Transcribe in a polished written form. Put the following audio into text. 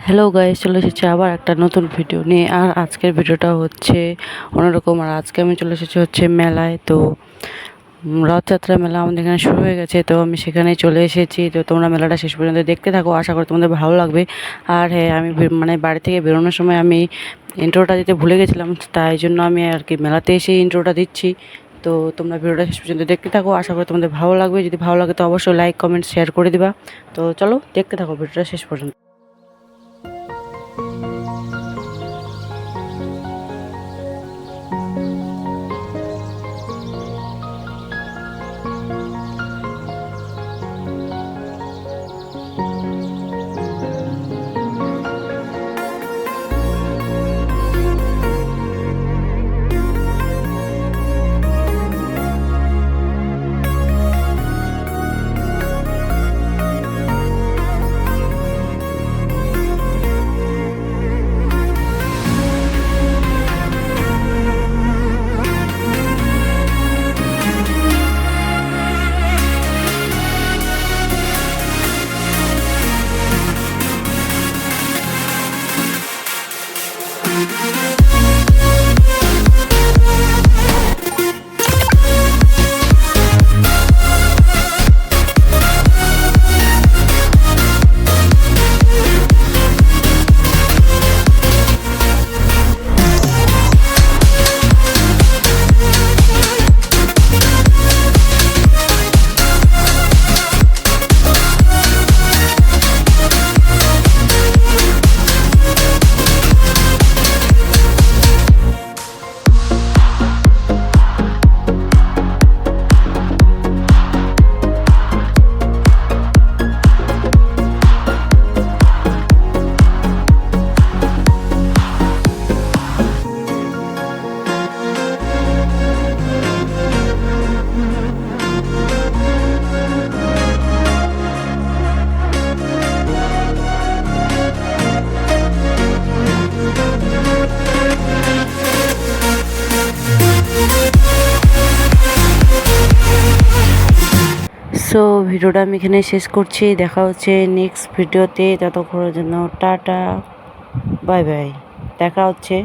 Hello guys, চলে এসেছি আবার একটা নতুন ভিডিও নিয়ে। আর আজকের ভিডিওটা হচ্ছে অন্যরকম। আর আজকে আমি চলে এসেছি হচ্ছে মেলায়। তো রথযাত্রা মেলা আমাদের এখানে শুরু হয়ে গেছে, তো আমি সেখানেই চলে এসেছি। তো তোমরা মেলাটা শেষ পর্যন্ত দেখতে থাকো, আশা করি তোমাদের ভালো লাগবে। আর হ্যাঁ, আমি মানে বাড়ি থেকে বেরোনোর সময় আমি ইন্ট্রোটা দিতে ভুলে গেছিলাম, তাই জন্য আমি আর কি মেলাতে এসে ইন্ট্রোটা দিচ্ছি। তো তোমরা ভিডিওটা শেষ পর্যন্ত দেখতে থাকো, আশা করি তোমাদের ভালো লাগবে। যদি ভালো লাগে তো অবশ্যই লাইক, কমেন্ট, শেয়ার করে দিবা। তো চলো দেখতে থাকো ভিডিওটা শেষ পর্যন্ত। সো ভিডিওটা আমি এখানে শেষ করছি। দেখা হচ্ছে নেক্সট ভিডিওতে। ততক্ষণের জন্য টাটা, বাই বাই। দেখা হচ্ছে।